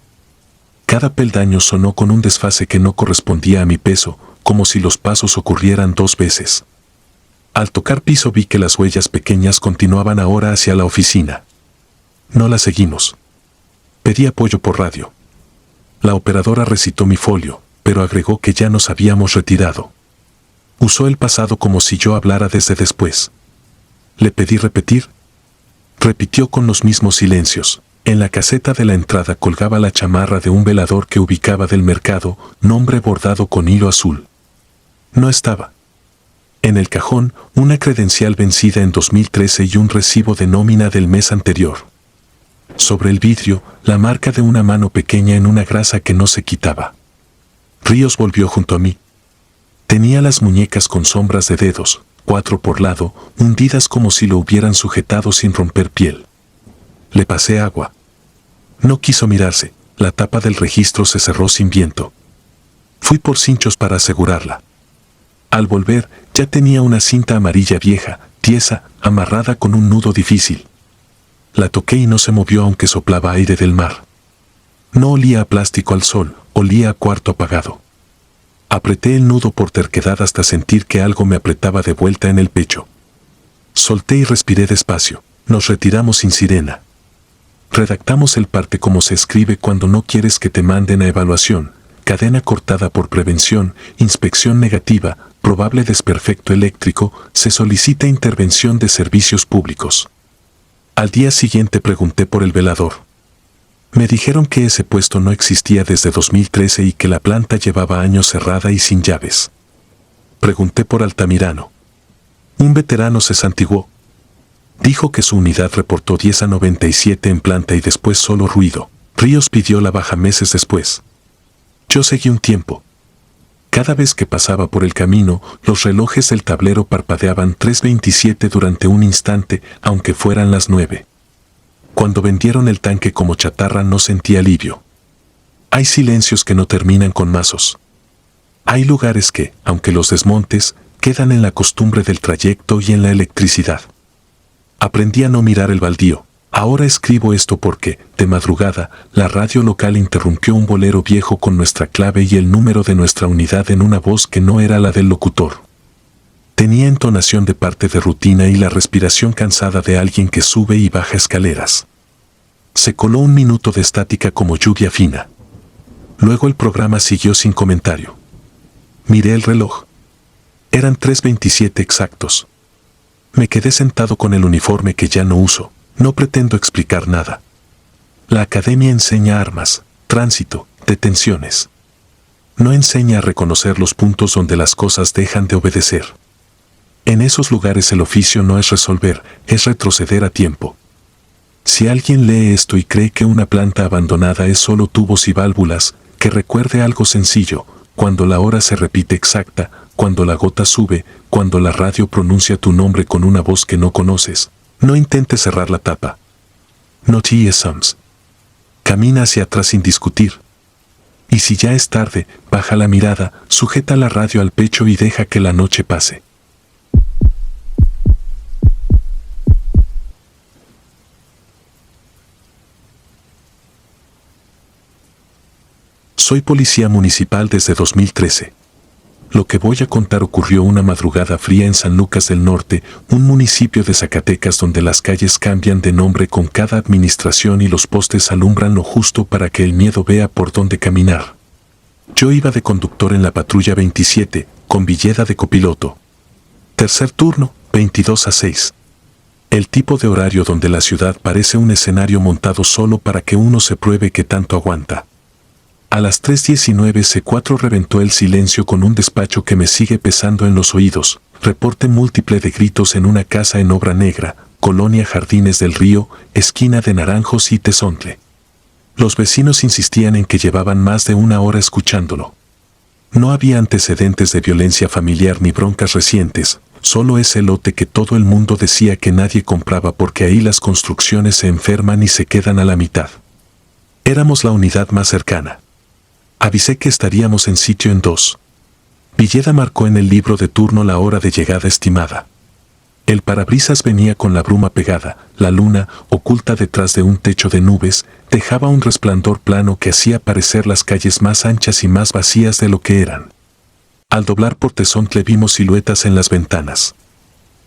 Cada peldaño sonó con un desfase que no correspondía a mi peso, como si los pasos ocurrieran dos veces. Al tocar piso vi que las huellas pequeñas continuaban ahora hacia la oficina. No las seguimos. Pedí apoyo por radio. La operadora recitó mi folio, pero agregó que ya nos habíamos retirado. Usó el pasado como si yo hablara desde después. Le pedí repetir. Repitió con los mismos silencios. En la caseta de la entrada colgaba la chamarra de un velador que ubicaba del mercado, nombre bordado con hilo azul. No estaba. En el cajón, una credencial vencida en 2013 y un recibo de nómina del mes anterior. Sobre el vidrio, la marca de una mano pequeña en una grasa que no se quitaba. Ríos volvió junto a mí. Tenía las muñecas con sombras de dedos, 4 por lado, hundidas como si lo hubieran sujetado sin romper piel. Le pasé agua. No quiso mirarse, la tapa del registro se cerró sin viento. Fui por cinchos para asegurarla. Al volver, ya tenía una cinta amarilla vieja, tiesa, amarrada con un nudo difícil. La toqué y no se movió aunque soplaba aire del mar. No olía a plástico al sol, olía a cuarto apagado. Apreté el nudo por terquedad hasta sentir que algo me apretaba de vuelta en el pecho. Solté y respiré despacio. Nos retiramos sin sirena. Redactamos el parte como se escribe cuando no quieres que te manden a evaluación. Cadena cortada por prevención, inspección negativa, probable desperfecto eléctrico, se solicita intervención de servicios públicos. Al día siguiente pregunté por el velador. Me dijeron que ese puesto no existía desde 2013 y que la planta llevaba años cerrada y sin llaves. Pregunté por Altamirano. Un veterano se santiguó. Dijo que su unidad reportó 10 a 97 en planta y después solo ruido. Ríos pidió la baja meses después. Yo seguí un tiempo. Cada vez que pasaba por el camino, los relojes del tablero parpadeaban 3:27 durante un instante, aunque fueran las 9. Cuando vendieron el tanque como chatarra no sentí alivio. Hay silencios que no terminan con mazos. Hay lugares que, aunque los desmontes, quedan en la costumbre del trayecto y en la electricidad. Aprendí a no mirar el baldío. Ahora escribo esto porque, de madrugada, la radio local interrumpió un bolero viejo con nuestra clave y el número de nuestra unidad en una voz que no era la del locutor. Tenía entonación de parte de rutina y la respiración cansada de alguien que sube y baja escaleras. Se coló un minuto de estática como lluvia fina. Luego el programa siguió sin comentario. Miré el reloj. Eran 3:27 exactos. Me quedé sentado con el uniforme que ya no uso. No pretendo explicar nada. La academia enseña armas, tránsito, detenciones. No enseña a reconocer los puntos donde las cosas dejan de obedecer. En esos lugares el oficio no es resolver, es retroceder a tiempo. Si alguien lee esto y cree que una planta abandonada es solo tubos y válvulas, que recuerde algo sencillo, cuando la hora se repite exacta, cuando la gota sube, cuando la radio pronuncia tu nombre con una voz que no conoces, no intentes cerrar la tapa. No te assumes. Camina hacia atrás sin discutir. Y si ya es tarde, baja la mirada, sujeta la radio al pecho y deja que la noche pase. Soy policía municipal desde 2013. Lo que voy a contar ocurrió una madrugada fría en San Lucas del Norte, un municipio de Zacatecas donde las calles cambian de nombre con cada administración y los postes alumbran lo justo para que el miedo vea por dónde caminar. Yo iba de conductor en la patrulla 27, con Villeda de copiloto. Tercer turno, 22:06. El tipo de horario donde la ciudad parece un escenario montado solo para que uno se pruebe que tanto aguanta. A las 3:19 C4 reventó el silencio con un despacho que me sigue pesando en los oídos. Reporte múltiple de gritos en una casa en obra negra, Colonia Jardines del Río, esquina de Naranjos y Tezontle. Los vecinos insistían en que llevaban más de una hora escuchándolo. No había antecedentes de violencia familiar ni broncas recientes, solo ese lote que todo el mundo decía que nadie compraba porque ahí las construcciones se enferman y se quedan a la mitad. Éramos la unidad más cercana. Avisé que estaríamos en sitio en 2. Villeda marcó en el libro de turno la hora de llegada estimada. El parabrisas venía con la bruma pegada, la luna, oculta detrás de un techo de nubes, dejaba un resplandor plano que hacía parecer las calles más anchas y más vacías de lo que eran. Al doblar por Tezontle vimos siluetas en las ventanas.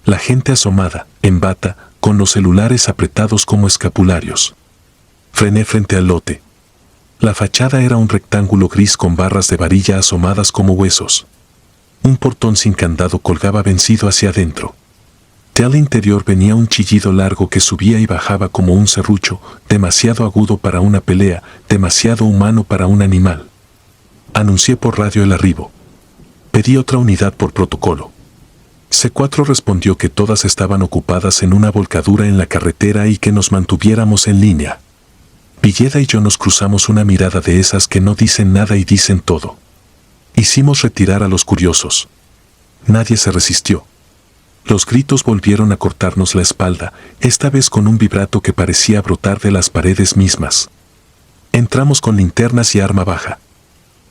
La gente asomada, en bata, con los celulares apretados como escapularios. Frené frente al lote. La fachada era un rectángulo gris con barras de varilla asomadas como huesos. Un portón sin candado colgaba vencido hacia adentro. Del interior venía un chillido largo que subía y bajaba como un serrucho, demasiado agudo para una pelea, demasiado humano para un animal. Anuncié por radio el arribo. Pedí otra unidad por protocolo. C4 respondió que todas estaban ocupadas en una volcadura en la carretera y que nos mantuviéramos en línea. Villeda y yo nos cruzamos una mirada de esas que no dicen nada y dicen todo. Hicimos retirar a los curiosos. Nadie se resistió. Los gritos volvieron a cortarnos la espalda, esta vez con un vibrato que parecía brotar de las paredes mismas. Entramos con linternas y arma baja.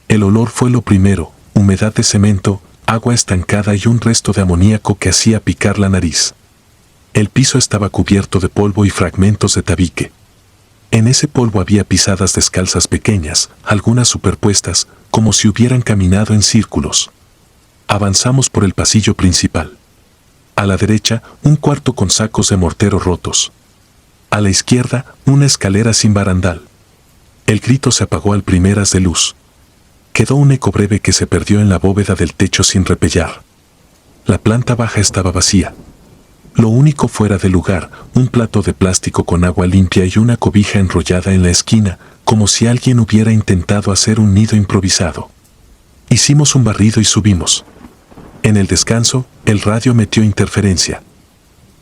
El olor fue lo primero, humedad de cemento, agua estancada y un resto de amoníaco que hacía picar la nariz. El piso estaba cubierto de polvo y fragmentos de tabique. En ese polvo había pisadas descalzas pequeñas, algunas superpuestas, como si hubieran caminado en círculos. Avanzamos por el pasillo principal. A la derecha, un cuarto con sacos de mortero rotos. A la izquierda, una escalera sin barandal. El grito se apagó al primer haz de luz. Quedó un eco breve que se perdió en la bóveda del techo sin repellar. La planta baja estaba vacía. Lo único fuera de lugar, un plato de plástico con agua limpia y una cobija enrollada en la esquina, como si alguien hubiera intentado hacer un nido improvisado. Hicimos un barrido y subimos. En el descanso, el radio metió interferencia.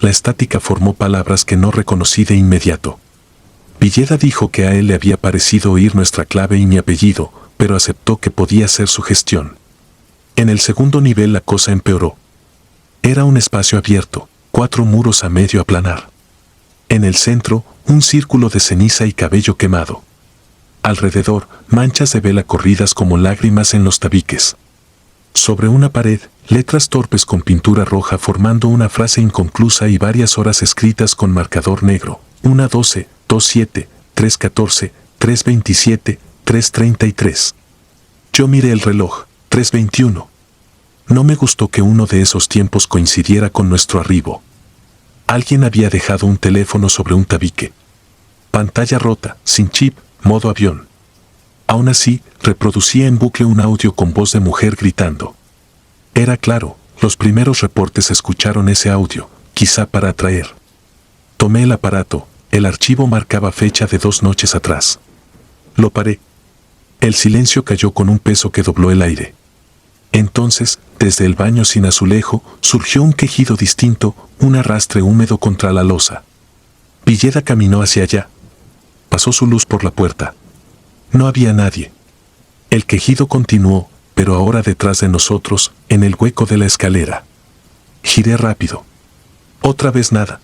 La estática formó palabras que no reconocí de inmediato. Villeda dijo que a él le había parecido oír nuestra clave y mi apellido, pero aceptó que podía ser su gestión. En el segundo nivel la cosa empeoró. Era un espacio abierto, 4 muros a medio aplanar. En el centro, un círculo de ceniza y cabello quemado. Alrededor, manchas de vela corridas como lágrimas en los tabiques. Sobre una pared, letras torpes con pintura roja formando una frase inconclusa y varias horas escritas con marcador negro. 1:12, 2:7, 3:14, 3:27, 3:33. Yo miré el reloj, 3:21. No me gustó que uno de esos tiempos coincidiera con nuestro arribo. Alguien había dejado un teléfono sobre un tabique. Pantalla rota, sin chip, modo avión. Aún así, reproducía en bucle un audio con voz de mujer gritando. Era claro, los primeros reportes escucharon ese audio, quizá para atraer. Tomé el aparato, el archivo marcaba fecha de 2 noches atrás. Lo paré. El silencio cayó con un peso que dobló el aire. Entonces, desde el baño sin azulejo, surgió un quejido distinto, un arrastre húmedo contra la losa. Villeda caminó hacia allá. Pasó su luz por la puerta. No había nadie. El quejido continuó, pero ahora detrás de nosotros, en el hueco de la escalera. Giré rápido. Otra vez nada.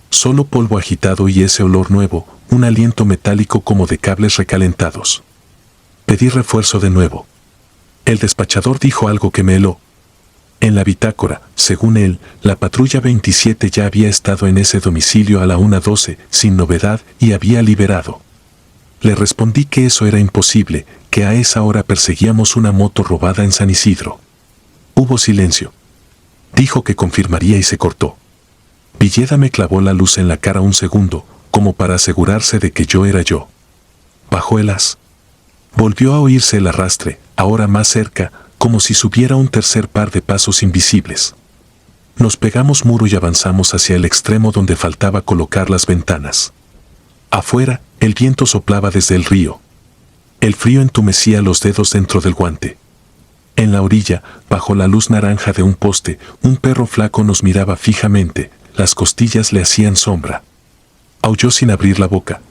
Solo polvo agitado y ese olor nuevo, un aliento metálico como de cables recalentados. Pedí refuerzo de nuevo. El despachador dijo algo que me heló. En la bitácora, según él, la patrulla 27 ya había estado en ese domicilio a la 1:12, sin novedad, y había liberado. Le respondí que eso era imposible, que a esa hora perseguíamos una moto robada en San Isidro. Hubo silencio. Dijo que confirmaría y se cortó. Villeda me clavó la luz en la cara un segundo, como para asegurarse de que yo era yo. Bajó el haz. Volvió a oírse el arrastre, ahora más cerca, como si subiera un tercer par de pasos invisibles. Nos pegamos muro y avanzamos hacia el extremo donde faltaba colocar las ventanas. Afuera, el viento soplaba desde el río. El frío entumecía los dedos dentro del guante. En la orilla, bajo la luz naranja de un poste, un perro flaco nos miraba fijamente, las costillas le hacían sombra. Aulló sin abrir la boca.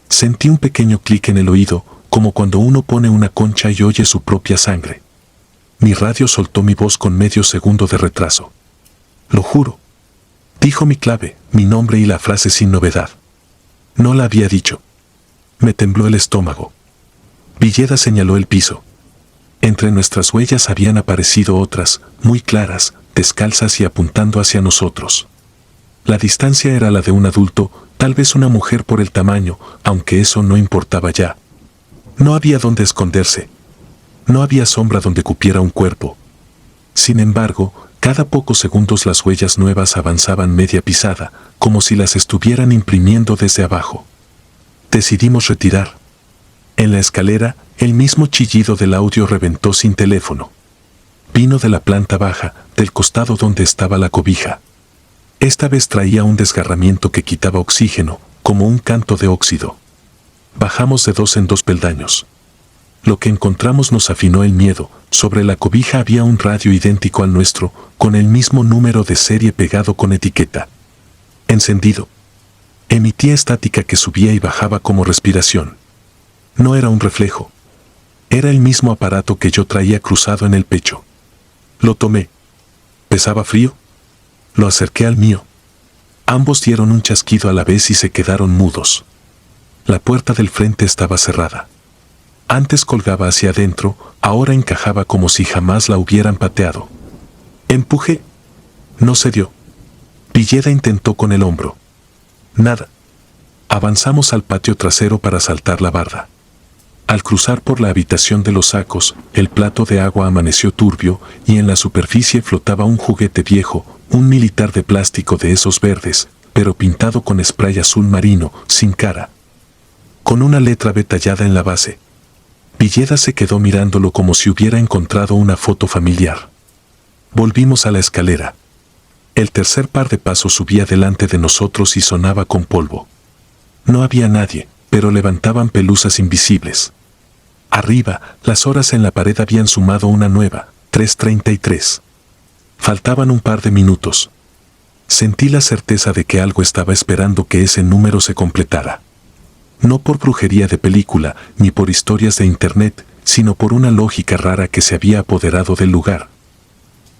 Sentí un pequeño clic en el oído, como cuando uno pone una concha y oye su propia sangre. Mi radio soltó mi voz con medio segundo de retraso. Lo juro. Dijo mi clave, mi nombre y la frase sin novedad. No la había dicho. Me tembló el estómago. Villeda señaló el piso. Entre nuestras huellas habían aparecido otras, muy claras, descalzas y apuntando hacia nosotros. La distancia era la de un adulto, tal vez una mujer por el tamaño, aunque eso no importaba ya. No había dónde esconderse. No había sombra donde cupiera un cuerpo. Sin embargo, cada pocos segundos las huellas nuevas avanzaban media pisada, como si las estuvieran imprimiendo desde abajo. Decidimos retirar. En la escalera, el mismo chillido del audio reventó sin teléfono. Vino de la planta baja, del costado donde estaba la cobija. Esta vez traía un desgarramiento que quitaba oxígeno, como un canto de óxido. Bajamos de 2 en 2 peldaños. Lo que encontramos nos afinó el miedo. Sobre la cobija había un radio idéntico al nuestro, con el mismo número de serie pegado con etiqueta. Encendido. Emitía estática que subía y bajaba como respiración. No era un reflejo. Era el mismo aparato que yo traía cruzado en el pecho. Lo tomé. ¿Pesaba frío? Lo acerqué al mío. Ambos dieron un chasquido a la vez y se quedaron mudos. La puerta del frente estaba cerrada. Antes colgaba hacia adentro, ahora encajaba como si jamás la hubieran pateado. Empujé. No se dio. Villeda intentó con el hombro. Nada. Avanzamos al patio trasero para saltar la barda. Al cruzar por la habitación de los sacos, el plato de agua amaneció turbio y en la superficie flotaba un juguete viejo, un militar de plástico de esos verdes, pero pintado con spray azul marino, sin cara. Con una letra B tallada en la base. Villeda se quedó mirándolo como si hubiera encontrado una foto familiar. Volvimos a la escalera. El tercer par de pasos subía delante de nosotros y sonaba con polvo. No había nadie, pero levantaban pelusas invisibles. Arriba, las horas en la pared habían sumado una nueva, 3:33. Faltaban un par de minutos. Sentí la certeza de que algo estaba esperando que ese número se completara. No por brujería de película, ni por historias de internet, sino por una lógica rara que se había apoderado del lugar.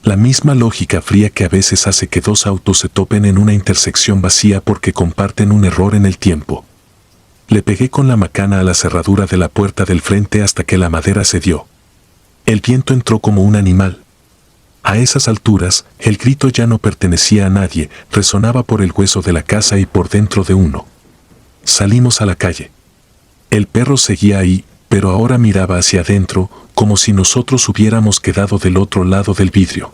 La misma lógica fría que a veces hace que dos autos se topen en una intersección vacía porque comparten un error en el tiempo. Le pegué con la macana a la cerradura de la puerta del frente hasta que la madera cedió. El viento entró como un animal. A esas alturas, el grito ya no pertenecía a nadie, resonaba por el hueso de la casa y por dentro de uno. Salimos a la calle. El perro seguía ahí, pero ahora miraba hacia adentro, como si nosotros hubiéramos quedado del otro lado del vidrio.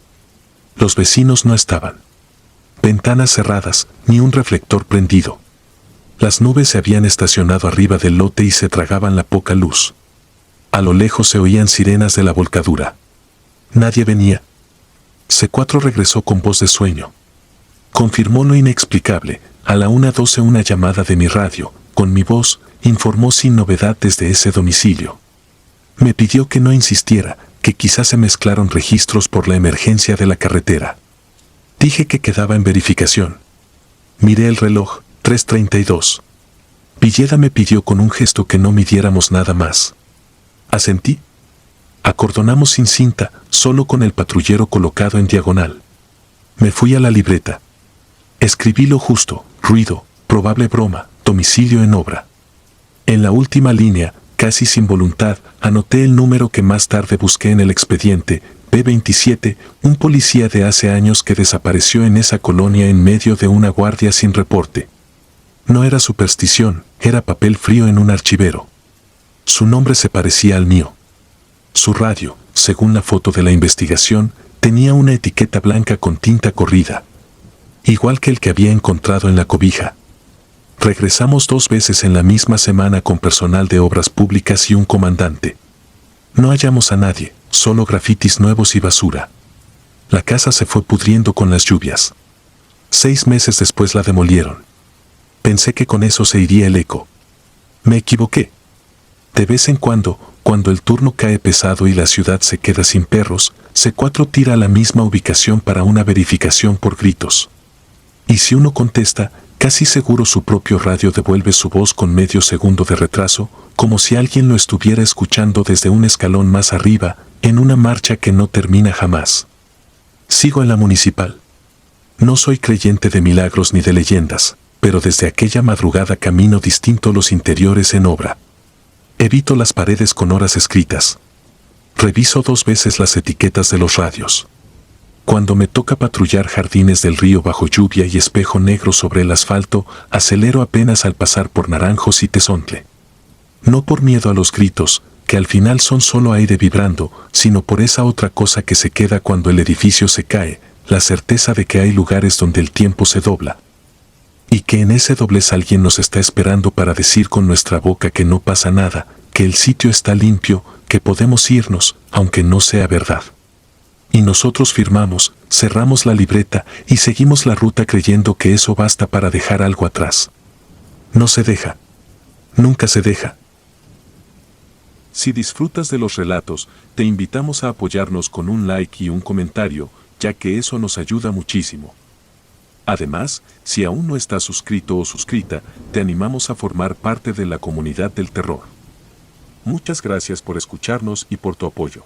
Los vecinos no estaban. Ventanas cerradas, ni un reflector prendido. Las nubes se habían estacionado arriba del lote y se tragaban la poca luz. A lo lejos se oían sirenas de la volcadura. Nadie venía. C4 regresó con voz de sueño. Confirmó lo inexplicable. A la 1:12 una llamada de mi radio, con mi voz, informó sin novedad desde ese domicilio. Me pidió que no insistiera, que quizás se mezclaron registros por la emergencia de la carretera. Dije que quedaba en verificación. Miré el reloj, 3:32. Villeda me pidió con un gesto que no midiéramos nada más. Asentí. Acordonamos sin cinta, solo con el patrullero colocado en diagonal. Me fui a la libreta. Escribí lo justo, ruido, probable broma, domicilio en obra. En la última línea, casi sin voluntad, anoté el número que más tarde busqué en el expediente, B27, un policía de hace años que desapareció en esa colonia en medio de una guardia sin reporte. No era superstición, era papel frío en un archivero. Su nombre se parecía al mío. Su radio, según la foto de la investigación, tenía una etiqueta blanca con tinta corrida. Igual que el que había encontrado en la cobija. Regresamos 2 veces en la misma semana con personal de obras públicas y un comandante. No hallamos a nadie, solo grafitis nuevos y basura. La casa se fue pudriendo con las lluvias. 6 meses después la demolieron. Pensé que con eso se iría el eco. Me equivoqué. De vez en cuando el turno cae pesado y la ciudad se queda sin perros, C4 tira a la misma ubicación para una verificación por gritos. Y si uno contesta, casi seguro su propio radio devuelve su voz con medio segundo de retraso, como si alguien lo estuviera escuchando desde un escalón más arriba, en una marcha que no termina jamás. Sigo en la municipal. No soy creyente de milagros ni de leyendas, pero desde aquella madrugada camino distinto los interiores en obra. Evito las paredes con horas escritas. Reviso 2 veces las etiquetas de los radios. Cuando me toca patrullar jardines del río bajo lluvia y espejo negro sobre el asfalto, acelero apenas al pasar por Naranjos y Tezontle. No por miedo a los gritos, que al final son solo aire vibrando, sino por esa otra cosa que se queda cuando el edificio se cae, la certeza de que hay lugares donde el tiempo se dobla. Y que en ese doblez alguien nos está esperando para decir con nuestra boca que no pasa nada, que el sitio está limpio, que podemos irnos, aunque no sea verdad. Y nosotros firmamos, cerramos la libreta y seguimos la ruta creyendo que eso basta para dejar algo atrás. No se deja. Nunca se deja. Si disfrutas de los relatos, te invitamos a apoyarnos con un like y un comentario, ya que eso nos ayuda muchísimo. Además, si aún no estás suscrito o suscrita, te animamos a formar parte de la comunidad del terror. Muchas gracias por escucharnos y por tu apoyo.